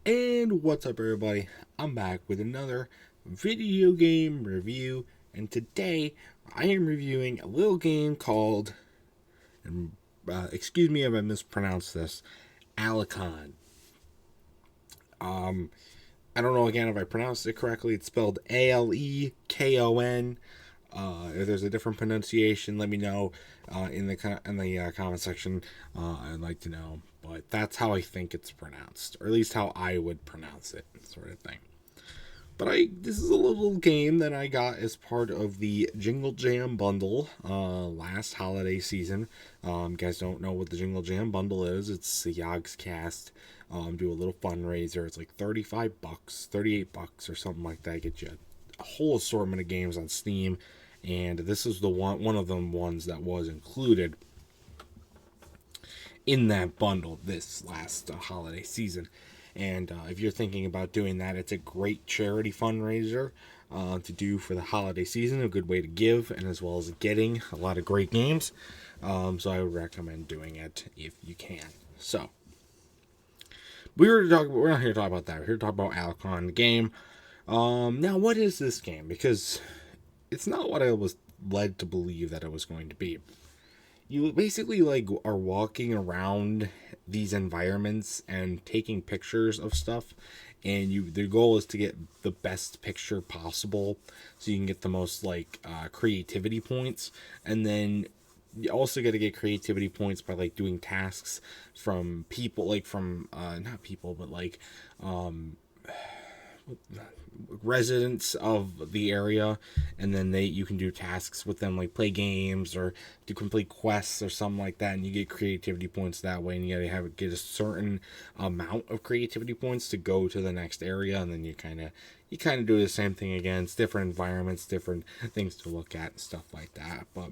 And what's up, everybody? I'm back with another video game review, and today I am reviewing a little game called, and excuse me if I mispronounce this, Alekon. I don't know again if I pronounced it correctly. It's spelled Alekon. If there's a different pronunciation, let me know in the comment section. I'd like to know, but that's how I think it's pronounced, or at least how I would pronounce it, sort of thing. But this is a little game that I got as part of the Jingle Jam bundle last holiday season. You guys don't know what the Jingle Jam bundle is? It's the Yogscast. Do a little fundraiser. It's like $35, $38 or something like that. Get you a whole assortment of games on Steam, and this is the one of them ones that was included in that bundle this last holiday season. And if you're thinking about doing that, it's a great charity fundraiser to do for the holiday season. A good way to give, and as well as getting a lot of great games. So I would recommend doing it if you can. So we're not here to talk about that. We're here to talk about Alekon, the game. Now, what is this game? Because it's not what I was led to believe that it was going to be. You basically are walking around these environments and taking pictures of stuff, and the goal is to get the best picture possible so you can get the most creativity points. And then you also got to get creativity points by doing tasks from people, not people, but residents of the area, and then you can do tasks with them, like play games or do complete quests or something like that, and you get creativity points that way. And you gotta get a certain amount of creativity points to go to the next area, and then you kind of do the same thing again. It's different environments, different things to look at and stuff like that. But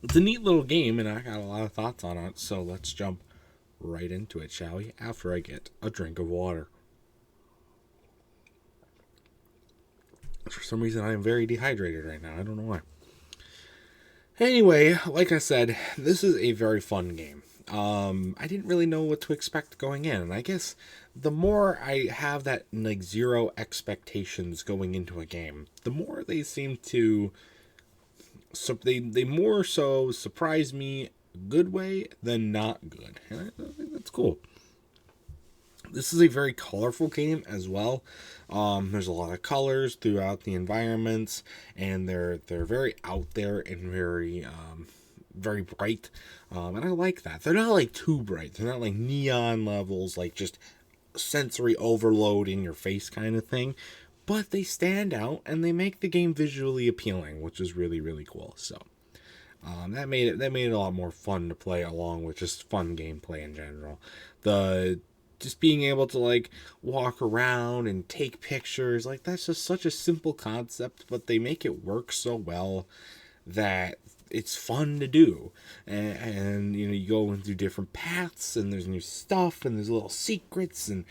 it's a neat little game, and I got a lot of thoughts on it. So let's jump right into it, shall we? After I get a drink of water. For some reason, I am very dehydrated right now. I don't know why. Anyway, like I said, this is a very fun game. I didn't really know what to expect going in, and I guess the more I have that zero expectations going into a game, the more they seem to they more so surprise me a good way than not good. And I think that's cool. This is a very colorful game as well. There's a lot of colors throughout the environments, and they're very out there and very bright. And I like that. They're not too bright. They're not neon levels, just sensory overload in your face kind of thing. But they stand out and they make the game visually appealing, which is really, really cool. So that made it a lot more fun to play, along with just fun gameplay in general. Just being able to walk around and take pictures, that's just such a simple concept, but they make it work so well that it's fun to do. And you go into different paths, and there's new stuff, and there's little secrets and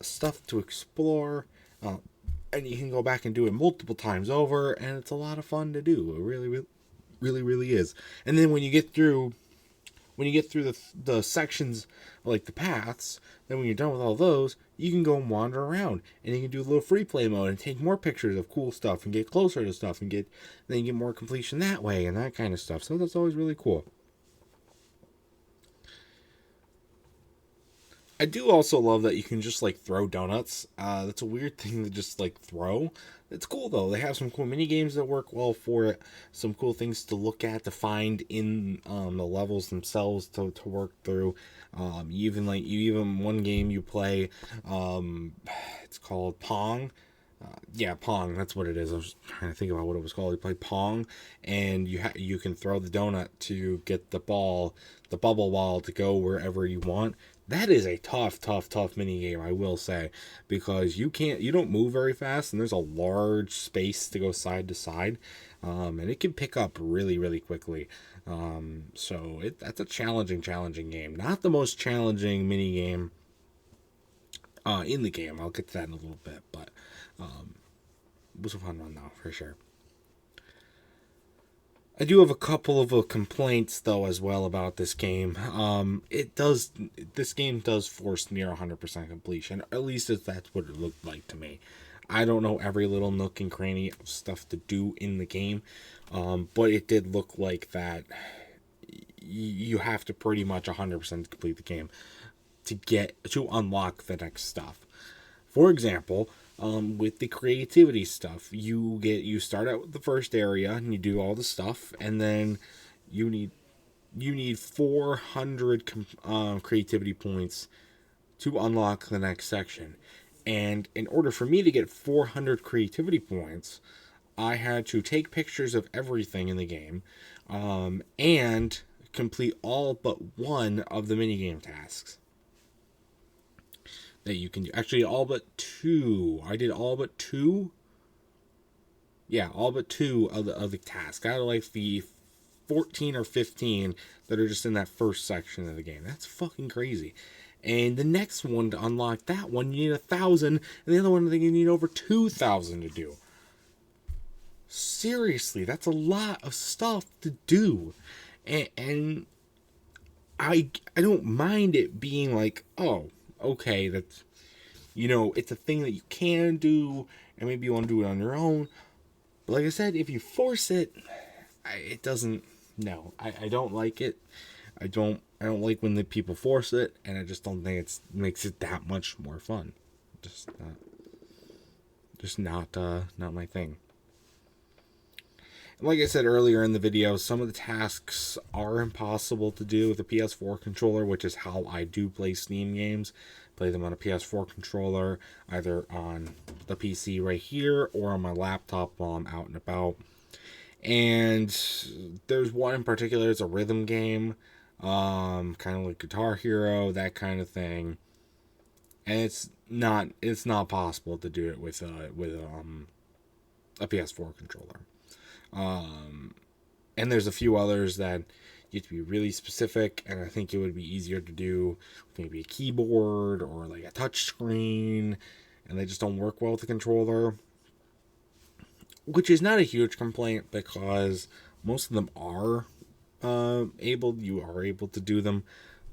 stuff to explore, and you can go back and do it multiple times over, and it's a lot of fun to do. It really, really, really, really is. And then when you get through the sections, like the paths, then when you're done with all those, you can go and wander around, and you can do a little free play mode and take more pictures of cool stuff and get closer to stuff, and then you get more completion that way and that kind of stuff. So that's always really cool. I do also love that you can just throw donuts. That's a weird thing to just throw. It's cool though. They have some cool mini games that work well for it. Some cool things to look at, to find in the levels themselves to work through. Even one game you play, it's called Pong. Yeah, Pong. That's what it is. I was trying to think about what it was called. You play Pong, and you can throw the donut to get the bubble ball to go wherever you want. That is a tough mini game, I will say, because you don't move very fast, and there's a large space to go side to side, and it can pick up really, really quickly. So that's a challenging game. Not the most challenging mini game in the game. I'll get to that in a little bit, but it was a fun one though, for sure. I do have a couple of complaints though as well about this game. This game does force near 100% completion. At least if that's what it looked like to me. I don't know every little nook and cranny of stuff to do in the game, but it did look like that. You have to pretty much 100% complete the game to unlock the next stuff. For example, with the creativity stuff, you start out with the first area and you do all the stuff, and then you need 400 creativity points to unlock the next section. And in order for me to get 400 creativity points, I had to take pictures of everything in the game, and complete all but one of the minigame tasks that you can do. Actually, all but two. I did all but two. Yeah, all but two of the tasks. Out of like the 14 or 15 that are just in that first section of the game. That's fucking crazy. And the next one, to unlock that one, you need 1,000, and the other one, I think you need over 2,000 to do. Seriously, that's a lot of stuff to do. And I don't mind it being like, oh, okay, that's, it's a thing that you can do, and maybe you want to do it on your own. But like I said, if you force it, it doesn't. No, I don't like it. I don't like when the people force it, and I just don't think it makes it that much more fun. Just not my thing. Like I said earlier in the video, some of the tasks are impossible to do with a PS4 controller, which is how I do play Steam games. Play them on a PS4 controller, either on the PC right here or on my laptop while I'm out and about. And there's one in particular, it's a rhythm game, kind of like Guitar Hero, that kind of thing. And it's not possible to do it with a PS4 controller. And there's a few others that you have to be really specific, and I think it would be easier to do with maybe a keyboard or like a touch screen, and they just don't work well with the controller, which is not a huge complaint because most of them are you are able to do them,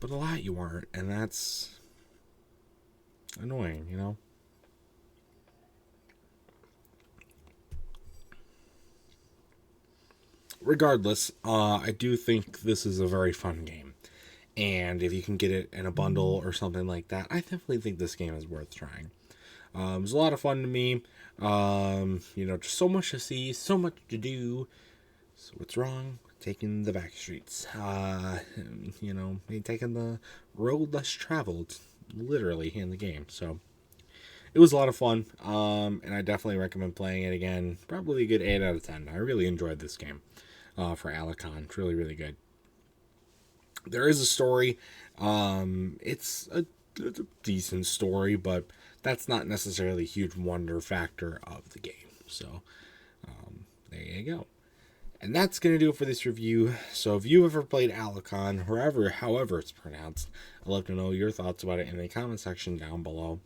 but a lot you aren't, and that's annoying, Regardless, I do think this is a very fun game. And if you can get it in a bundle or something like that, I definitely think this game is worth trying. It was a lot of fun to me. Just so much to see, so much to do. So what's wrong? Taking the back streets. Taking the road less traveled, literally, in the game. So it was a lot of fun, and I definitely recommend playing it again. Probably a good 8 out of 10. I really enjoyed this game for Alekon. It's really, really good. There is a story. It's a decent story, but that's not necessarily a huge wonder factor of the game. So there you go. And that's going to do it for this review. So if you've ever played Alekon, however it's pronounced, I'd love to know your thoughts about it in the comment section down below.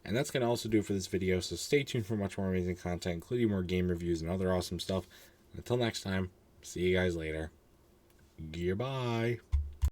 And that's going to also do it for this video, so stay tuned for much more amazing content, including more game reviews and other awesome stuff. Until next time, see you guys later. Goodbye.